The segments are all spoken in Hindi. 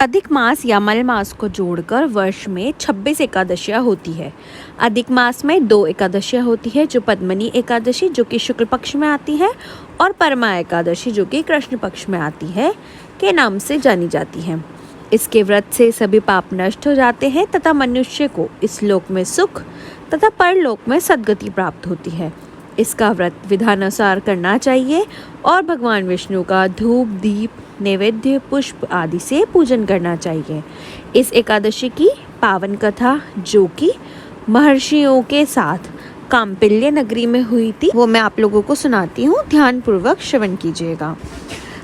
अधिक मास या मल मास को जोड़कर वर्ष में 26 एकादशियाँ होती है। अधिक मास में 2 एकादशियाँ होती है, जो पद्मनी एकादशी जो कि शुक्ल पक्ष में आती है और परमा एकादशी जो कि कृष्ण पक्ष में आती है के नाम से जानी जाती है। इसके व्रत से सभी पाप नष्ट हो जाते हैं तथा मनुष्य को इस लोक में सुख तथा परलोक में सद्गति प्राप्त होती है। इसका व्रत विधानुसार करना चाहिए और भगवान विष्णु का धूप दीप नैवेद्य पुष्प आदि से पूजन करना चाहिए। इस एकादशी की पावन कथा जो कि महर्षियों के साथ काम्पिल्य नगरी में हुई थी वो मैं आप लोगों को सुनाती हूँ, ध्यान पूर्वक श्रवण कीजिएगा।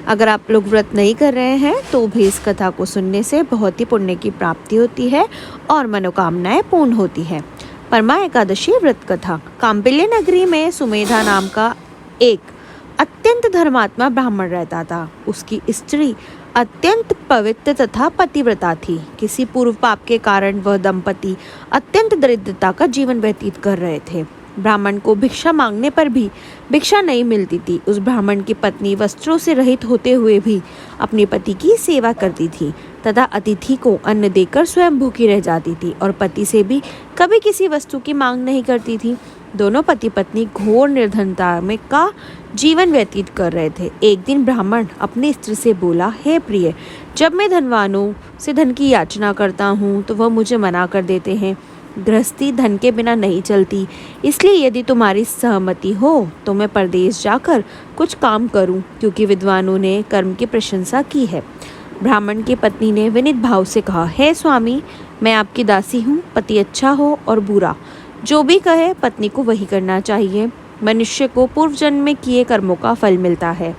अगर आप लोग व्रत नहीं कर रहे हैं तो भी इस कथा को सुनने से बहुत ही पुण्य की प्राप्ति होती है और मनोकामनाएं पूर्ण होती है। परमा एकादशी व्रत कथा। काम्पिल्य नगरी में सुमेधा नाम का एक अत्यंत धर्मात्मा ब्राह्मण रहता था। उसकी स्त्री अत्यंत पवित्र तथा पतिव्रता थी। किसी पूर्व पाप के कारण वह दंपति अत्यंत दरिद्रता का जीवन व्यतीत कर रहे थे। ब्राह्मण को भिक्षा मांगने पर भी भिक्षा नहीं मिलती थी। उस ब्राह्मण की पत्नी वस्त्रों से रहित होते हुए भी अपने पति की सेवा करती थी तथा अतिथि को अन्न देकर स्वयं भूखी रह जाती थी और पति से भी कभी किसी वस्तु की मांग नहीं करती थी। दोनों पति पत्नी घोर निर्धनता में का जीवन व्यतीत कर रहे थे। एक दिन ब्राह्मण अपनी स्त्री से बोला, हे प्रिय, जब मैं धनवानों से धन की याचना करता हूँ तो वह मुझे मना कर देते हैं। गृहस्थी धन के बिना नहीं चलती, इसलिए यदि तुम्हारी सहमति हो तो मैं परदेश जाकर कुछ काम करूं, क्योंकि विद्वानों ने कर्म की प्रशंसा की है। ब्राह्मण की पत्नी ने विनीत भाव से कहा, हे स्वामी, मैं आपकी दासी हूँ। पति अच्छा हो और बुरा जो भी कहे पत्नी को वही करना चाहिए। मनुष्य को पूर्व जन्म में किए कर्मों का फल मिलता है।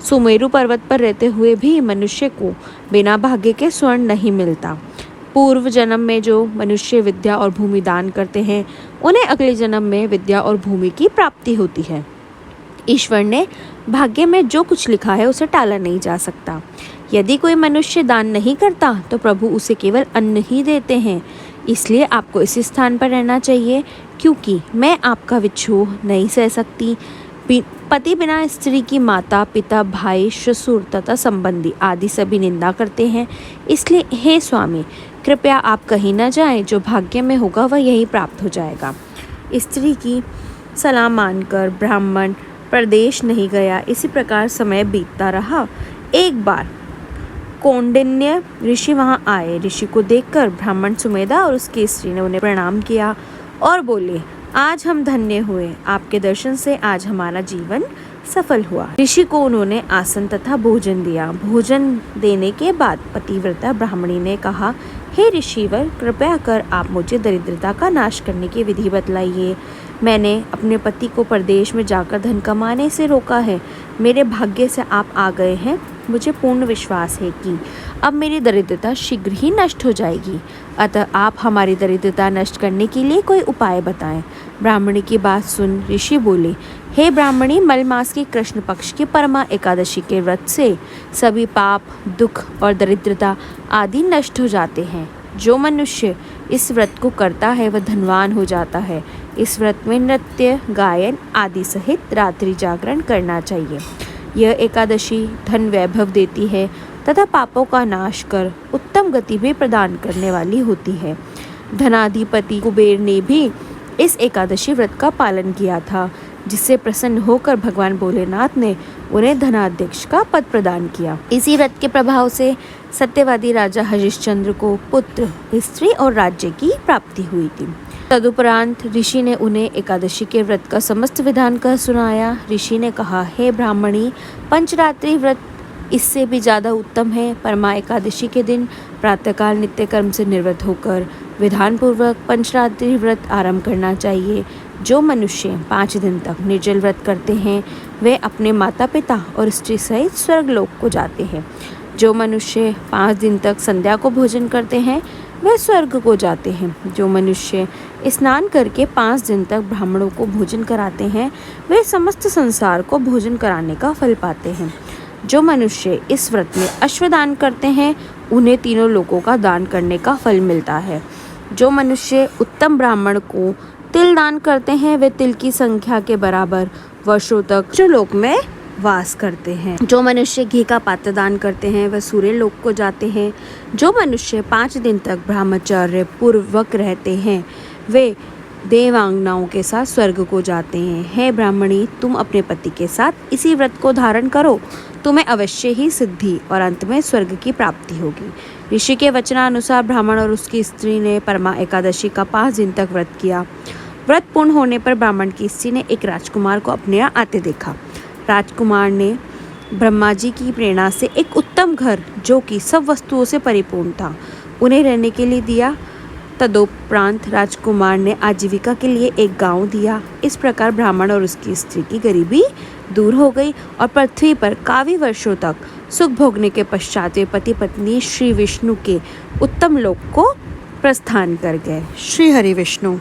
सुमेरु पर्वत पर रहते हुए भी मनुष्य को बिना भाग्य के स्वर्ण नहीं मिलता। पूर्व जन्म में जो मनुष्य विद्या और भूमि दान करते हैं उन्हें अगले जन्म में विद्या और भूमि की प्राप्ति होती है। ईश्वर ने भाग्य में जो कुछ लिखा है उसे टाला नहीं जा सकता। यदि कोई मनुष्य दान नहीं करता तो प्रभु उसे केवल अन्न ही देते हैं। इसलिए आपको इस स्थान पर रहना चाहिए, क्योंकि मैं आपका विच्छोह नहीं सह सकती। पति बिना स्त्री की माता पिता भाई ससुर तथा संबंधी आदि सभी निंदा करते हैं। इसलिए हे स्वामी, कृपया आप कहीं न जाएं, जो भाग्य में होगा वह यही प्राप्त हो जाएगा। स्त्री की सलाह मानकर ब्राह्मण प्रदेश नहीं गया। इसी प्रकार समय बीतता रहा। एक बार कौंडिन्य ऋषि वहाँ आए। ऋषि को देखकर ब्राह्मण सुमेधा और उसकी स्त्री ने उन्हें प्रणाम किया और बोले, आज हम धन्य हुए, आपके दर्शन से आज हमारा जीवन सफल हुआ। ऋषि को उन्होंने आसन तथा भोजन दिया। भोजन देने के बाद पतिव्रता ब्राह्मणी ने कहा, हे ऋषिवर, कृपया कर आप मुझे दरिद्रता का नाश करने की विधि बतलाइए। मैंने अपने पति को परदेश में जाकर धन कमाने से रोका है। मेरे भाग्य से आप आ गए हैं। मुझे पूर्ण विश्वास है कि अब मेरी दरिद्रता शीघ्र ही नष्ट हो जाएगी। अतः आप हमारी दरिद्रता नष्ट करने के लिए कोई उपाय बताएं। ब्राह्मणी की बात सुन ऋषि बोले, हे ब्राह्मणी, मल मास की कृष्ण पक्ष की परमा एकादशी के व्रत से सभी पाप दुख और दरिद्रता आदि नष्ट हो जाते हैं। जो मनुष्य इस व्रत को करता है वह धनवान हो जाता है। इस व्रत में नृत्य गायन आदि सहित रात्रि जागरण करना चाहिए। यह एकादशी धन वैभव देती है तथा पापों का नाश कर उत्तम गति भी प्रदान करने वाली होती है। धनाधिपति कुबेर ने भी इस एकादशी व्रत का पालन किया था, जिससे प्रसन्न होकर भगवान भोलेनाथ ने उन्हें धनाध्यक्ष का पद प्रदान किया। इसी व्रत के प्रभाव से सत्यवादी राजा हरिश्चंद्र को पुत्र, स्त्री और राज्य की प्राप्ति हुई थी। तदुपरांत ऋषि ने उन्हें एकादशी के व्रत का समस्त विधान कह सुनाया। ऋषि ने कहा, हे ब्राह्मणी, पंचरात्रि व्रत इससे भी ज़्यादा उत्तम है। परमा एकादशी के दिन प्रातःकाल नित्य कर्म से निवृत्त होकर विधान पूर्वक पंचरात्रि व्रत आरंभ करना चाहिए। जो मनुष्य 5 दिन तक निर्जल व्रत करते हैं वे अपने माता पिता और स्त्री सहित स्वर्गलोक को जाते हैं। जो मनुष्य 5 दिन तक संध्या को भोजन करते हैं वे स्वर्ग को जाते हैं। जो मनुष्य स्नान करके 5 दिन तक ब्राह्मणों को भोजन कराते हैं वे समस्त संसार को भोजन कराने का फल पाते हैं। जो मनुष्य इस व्रत में अश्वदान करते हैं उन्हें तीनों लोकों का दान करने का फल मिलता है। जो मनुष्य उत्तम ब्राह्मण को तिल दान करते हैं वे तिल की संख्या के बराबर वर्षों तक लोक में वास करते हैं। जो मनुष्य घी का पात्र दान करते हैं वह सूर्य लोक को जाते हैं। जो मनुष्य 5 दिन तक ब्रह्मचर्य पूर्वक रहते हैं वे देवांगनाओं के साथ स्वर्ग को जाते हैं। हे ब्राह्मणी, तुम अपने पति के साथ इसी व्रत को धारण करो, तुम्हें अवश्य ही सिद्धि और अंत में स्वर्ग की प्राप्ति होगी। ऋषि के वचनानुसार ब्राह्मण और उसकी स्त्री ने परमा एकादशी का 5 दिन तक व्रत किया। व्रत पूर्ण होने पर ब्राह्मण की स्त्री ने एक राजकुमार को अपने यहाँ आते देखा। राजकुमार ने ब्रह्मा जी की प्रेरणा से एक उत्तम घर जो कि सब वस्तुओं से परिपूर्ण था उन्हें रहने के लिए दिया। तदोपरांत राजकुमार ने आजीविका के लिए एक गांव दिया। इस प्रकार ब्राह्मण और उसकी स्त्री की गरीबी दूर हो गई और पृथ्वी पर काफी वर्षों तक सुख भोगने के पश्चात वे पति पत्नी श्री विष्णु के उत्तम लोक को प्रस्थान कर गए। श्री हरि विष्णु।